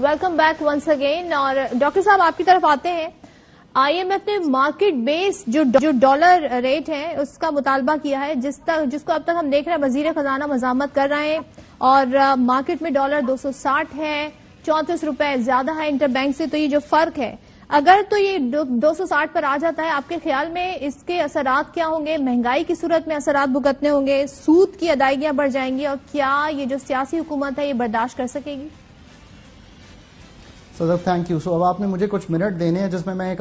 Welcome back once again. اور doctor صاحب آپ کی طرف آتے ہیں. آئی ایم ایف نے مارکیٹ بیس جو ڈالر ریٹ ہے اس کا مطالبہ کیا ہے جس کو اب تک ہم دیکھ رہے ہیں وزیر خزانہ مزاحمت کر رہے ہیں اور مارکیٹ میں ڈالر 260 ہے, 34 روپے زیادہ ہے انٹر بینک سے. تو یہ جو فرق ہے اگر تو یہ 260 پر آ جاتا ہے, آپ کے خیال میں اس کے اثرات کیا ہوں گے؟ مہنگائی کی صورت میں اثرات بھگتنے ہوں گے, سود کی ادائیگیاں بڑھ جائیں گی, اور کیا یہ جو سیاسی حکومت ہے یہ برداشت کر سکے گی؟ صدف تھینک یو. اب آپ نے مجھے کچھ منٹ دینے ہیں جس میں میں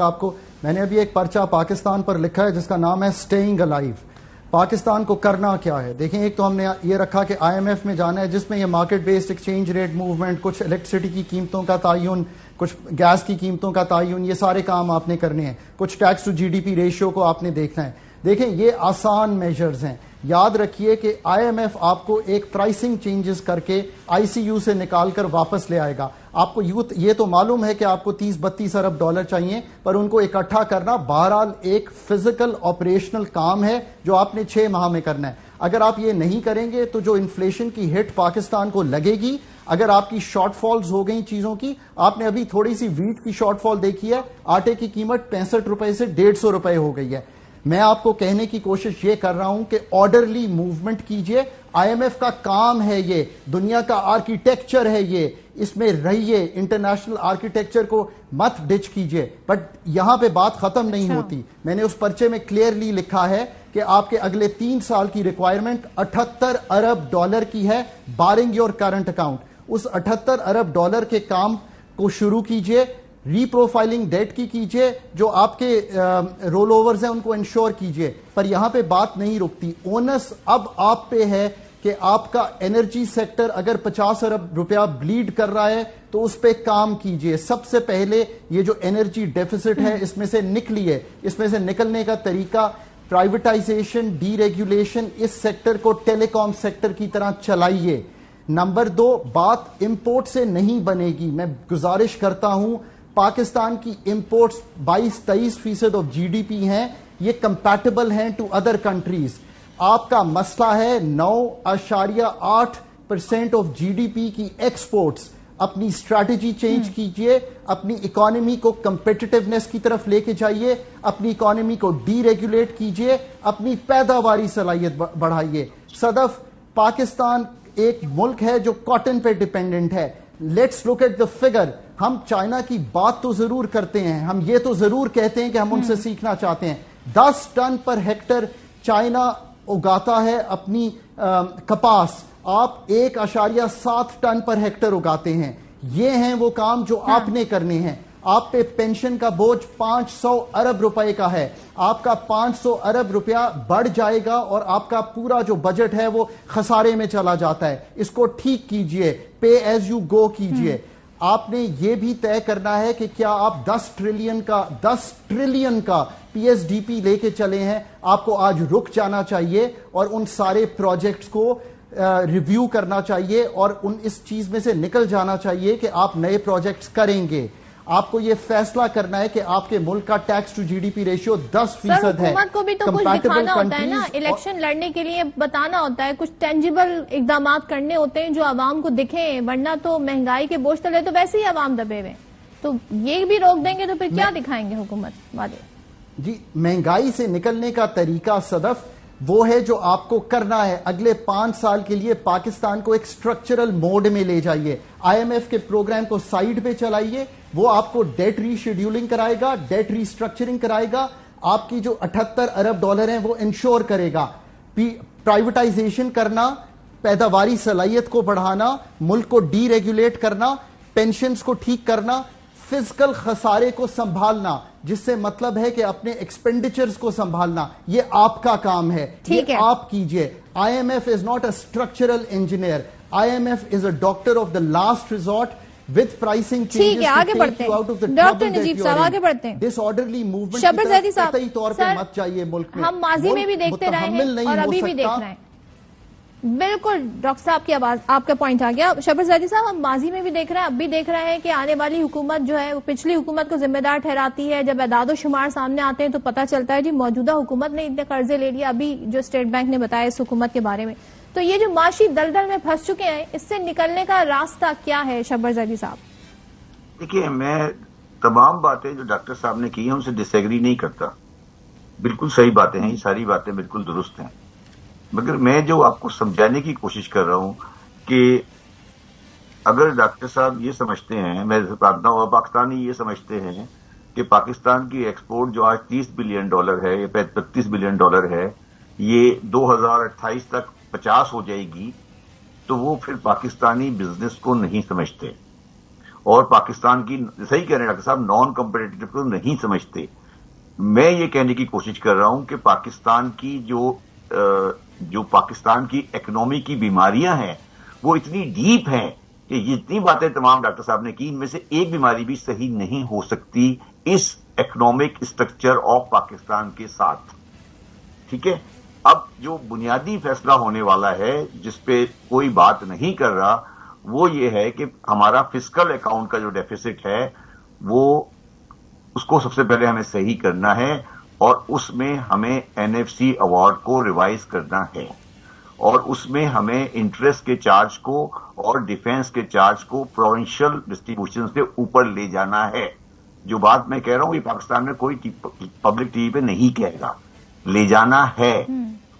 نے ابھی ایک پرچہ پاکستان پر لکھا ہے جس کا نام ہے اسٹیئنگ الائیو. پاکستان کو کرنا کیا ہے؟ دیکھیں, ایک تو ہم نے یہ رکھا کہ آئی ایم ایف میں جانا ہے جس میں یہ market based exchange rate movement, کچھ الیکٹریسٹی کی قیمتوں کا تعین, کچھ گیس کی قیمتوں کا تعین, یہ سارے کام آپ نے کرنے ہیں. کچھ ٹیکس ٹو جی ڈی پی ریشیو کو آپ نے دیکھنا ہے. دیکھیں, یہ آسان میجرز ہیں. یاد رکھیے کہ آئی ایم ایف آپ کو ایک پرائسنگ چینجز کر کے آئی سی یو سے نکال کر واپس لے آئے گا. آپ کو یہ تو معلوم ہے کہ آپ کو 30-32 ارب ڈالر چاہیے, پر ان کو اکٹھا کرنا بہرحال ایک فزیکل آپریشنل کام ہے جو آپ نے 6 ماہ میں کرنا ہے. اگر آپ یہ نہیں کریں گے تو جو انفلیشن کی ہٹ پاکستان کو لگے گی, اگر آپ کی شارٹ فالز ہو گئی چیزوں کی, آپ نے ابھی تھوڑی سی ویٹ کی شارٹ فال دیکھی ہے, آٹے کی قیمت 65 روپے سے 150 روپے ہو گئی ہے. میں آپ کو کہنے کی کوشش یہ کر رہا ہوں کہ آرڈرلی موومنٹ کیجئے. آئی ایم ایف کا کام ہے, یہ دنیا کا آرکیٹیکچر ہے, یہ اس میں رہیے, انٹرنیشنل آرکیٹیکچر کو مت ڈچ کیجئے. بٹ یہاں پہ بات ختم نہیں ہوتی. میں نے اس پرچے میں کلیئرلی لکھا ہے کہ آپ کے اگلے 3 سال کی ریکوائرمنٹ 78 ارب ڈالر کی ہے, بارنگ یور کرنٹ اکاؤنٹ. اس 78 ارب ڈالر کے کام کو شروع کیجئے. ری پروفائلنگ ڈیٹ کی کیجئے, جو آپ کے رول اوورز ہیں ان کو انشور کیجئے. پر یہاں پہ بات نہیں رکتی. اونس اب آپ پہ ہے کہ آپ کا انرجی سیکٹر اگر 50 ارب روپیہ بلیڈ کر رہا ہے تو اس پہ کام کیجئے. سب سے پہلے یہ جو انرجی ڈیفیسٹ ہے اس میں سے نکلیے. اس میں سے نکلنے کا طریقہ پرائیویٹائزیشن, ڈی ریگولیشن, اس سیکٹر کو ٹیلی کام سیکٹر کی طرح چلائیے. نمبر 2, بات امپورٹ سے نہیں بنے گی. میں گزارش کرتا ہوں, پاکستان کی امپورٹس 22-23% آف جی ڈی پی ہیں, یہ کمپیٹیبل ہیں ٹو ادر کنٹریز. آپ کا مسئلہ ہے 9.8% آف جی ڈی پی کی ایکسپورٹس. اپنی اسٹریٹجی چینج کیجئے, اپنی اکانومی کو کمپیٹیٹیونیس کی طرف لے کے جائیے, اپنی اکانومی کو ڈی ریگولیٹ کیجئے, اپنی پیداواری صلاحیت بڑھائیے. صدف, پاکستان ایک ملک ہے جو کاٹن پہ ڈیپینڈنٹ ہے. Let's look at the figure. ہم چائنا کی بات تو ضرور کرتے ہیں, ہم یہ تو ضرور کہتے ہیں کہ ہم ان سے سیکھنا چاہتے ہیں. 10 ٹن پر ہیکٹر چائنا اگاتا ہے اپنی کپاس, آپ 1.7 ٹن پر ہیکٹر اگاتے ہیں. یہ ہیں وہ کام جو آپ نے کرنے ہیں. آپ پہ پینشن کا بوجھ 500 ارب روپے کا ہے. آپ کا 500 ارب روپیہ بڑھ جائے گا اور آپ کا پورا جو بجٹ ہے وہ خسارے میں چلا جاتا ہے. اس کو ٹھیک کیجئے, پے ایز یو گو کیجئے. آپ نے یہ بھی طے کرنا ہے کہ کیا آپ 10 ٹریلین کا پی ایس ڈی پی لے کے چلے ہیں. آپ کو آج رک جانا چاہیے اور ان سارے پروجیکٹس کو ریویو کرنا چاہیے اور اس چیز میں سے نکل جانا چاہیے کہ آپ نئے پروجیکٹس کریں گے. آپ کو یہ فیصلہ کرنا ہے کہ آپ کے ملک کا ٹیکس ٹو جی ڈی پی ریشیو 10% ہے. حکومت کو بھی تو کچھ دکھانا ہوتا ہے نا, الیکشن لڑنے کے لیے بتانا ہوتا ہے, کچھ ٹینجیبل اقدامات کرنے ہوتے ہیں جو عوام کو دکھیں, ورنہ تو مہنگائی کے بوجھ تلے تو ویسے ہی عوام دبے ہوئے. تو یہ بھی روک دیں گے تو پھر کیا دکھائیں گے حکومت والے؟ جی, مہنگائی سے نکلنے کا طریقہ صدف وہ ہے جو آپ کو کرنا ہے. اگلے 5 سال کے لیے پاکستان کو ایک سٹرکچرل موڈ میں لے جائیے. آئی ایم ایف کے پروگرام کو سائیڈ پہ چلائیے, وہ آپ کو ڈیٹ ری شیڈیولنگ کرائے گا, ڈیٹ ری سٹرکچرنگ کرائے گا. آپ کی جو 78 ارب ڈالر ہیں وہ انشور کرے گا. پرائیویٹائزیشن کرنا, پیداواری صلاحیت کو بڑھانا, ملک کو ڈی ریگولیٹ کرنا, پینشنز کو ٹھیک کرنا, فزیکل خسارے کو سنبھالنا, جس سے مطلب ہے کہ اپنے ایکسپینڈیچرز کو سنبھالنا, یہ آپ کا کام ہے. یہ آپ کیجئے. I M F is not a structural engineer. I M F is a doctor of the last resort with pricing changes to take you out of the trouble that you are in. Disorderly movement کی طرف قطعی طور پہ مت چاہیے ملک میں. ہم ماضی میں بھی دیکھتے رہے ہیں اور ابھی بھی دیکھ رہے ہیں. بالکل ڈاکٹر صاحب کی آواز, آپ کا پوائنٹ آ گیا. شبر زیدی صاحب, ہم ماضی میں بھی دیکھ رہے ہیں, اب بھی دیکھ رہے ہیں کہ آنے والی حکومت جو ہے وہ پچھلی حکومت کو ذمہ دار ٹھہراتی ہے. جب اعداد و شمار سامنے آتے ہیں تو پتہ چلتا ہے جی موجودہ حکومت نے اتنے قرضے لے لیا, ابھی جو اسٹیٹ بینک نے بتایا اس حکومت کے بارے میں. تو یہ جو معاشی دلدل میں پھنس چکے ہیں, اس سے نکلنے کا راستہ کیا ہے شبر زیدی صاحب؟ دیکھیے میں تمام باتیں جو ڈاکٹر صاحب نے کی ہیں ان سے ڈس ایگری نہیں کرتا. بالکل صحیح باتیں ہیں، یہ ساری باتیں بالکل درست ہیں. مگر میں جو آپ کو سمجھانے کی کوشش کر رہا ہوں کہ اگر ڈاکٹر صاحب یہ سمجھتے ہیں، میں بتاتا ہوں پاکستانی یہ سمجھتے ہیں کہ پاکستان کی ایکسپورٹ جو آج $30 بلین ہے یا $35 بلین ہے، یہ 2028 تک 50 ہو جائے گی، تو وہ پھر پاکستانی بزنس کو نہیں سمجھتے اور پاکستان کی، صحیح کہہ رہے ہیں ڈاکٹر صاحب، نان کمپیٹیٹو کو نہیں سمجھتے. میں یہ کہنے کی کوشش کر رہا ہوں کہ پاکستان کی جو پاکستان کی اکنامی کی بیماریاں ہیں وہ اتنی ڈیپ ہیں کہ جتنی باتیں تمام ڈاکٹر صاحب نے کی ان میں سے ایک بیماری بھی صحیح نہیں ہو سکتی اس اکنامک اسٹرکچر آف پاکستان کے ساتھ. ٹھیک ہے، اب جو بنیادی فیصلہ ہونے والا ہے جس پہ کوئی بات نہیں کر رہا وہ یہ ہے کہ ہمارا فسکل اکاؤنٹ کا جو ڈیفیسٹ ہے وہ اس کو سب سے پہلے ہمیں صحیح کرنا ہے اور اس میں ہمیں NFC ایوارڈ کو ریوائز کرنا ہے اور اس میں ہمیں انٹرسٹ کے چارج کو اور ڈیفینس کے چارج کو پروونشل ڈسٹریبیوشن سے اوپر لے جانا ہے. جو بات میں کہہ رہا ہوں یہ پاکستان میں کوئی پبلک ٹی وی پہ نہیں کہے گا، لے جانا ہے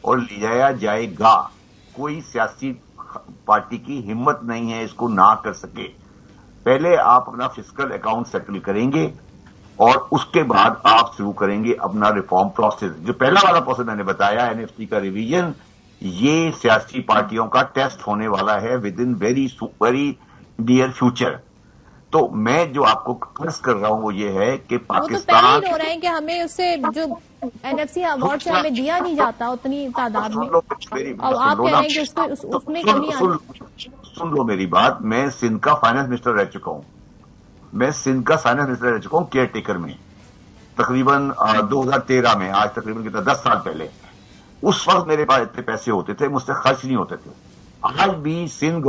اور لے جایا جائے گا. کوئی سیاسی پارٹی کی ہمت نہیں ہے اس کو نہ کر سکے. پہلے آپ اپنا فسکل اکاؤنٹ سیٹل کریں گے اور اس کے بعد آپ شروع کریں گے اپنا ریفارم پروسیس. جو پہلا والا پروسیس میں نے بتایا NFC کا ریویژن، یہ سیاسی پارٹیوں کا ٹیسٹ ہونے والا ہے with in very dear future. تو میں جو آپ کو عرض کر رہا ہوں وہ یہ ہے کہ پاکستان، وہ تو پہلے ہی ہو رہے ہیں کہ ہمیں اس سے جو NFC ایوارڈ سے ہمیں دیا نہیں جاتا اتنی تعداد میں، اور آپ کہہ رہے ہیں کہ اس میں کمی آ رہی. سن لو میری بات، میں سندھ کا فائنانس منسٹر رہ چکا ہوں، میں سندھ کا فائنانس منسٹر رہ چکا ہوں کیئر ٹیکر میں تقریباً 2013 میں، آج تقریباً کتنا 10 سال پہلے. اس وقت میرے پاس اتنے پیسے ہوتے تھے، مجھ سے خرچ نہیں ہوتے تھے. آج بھی سندھ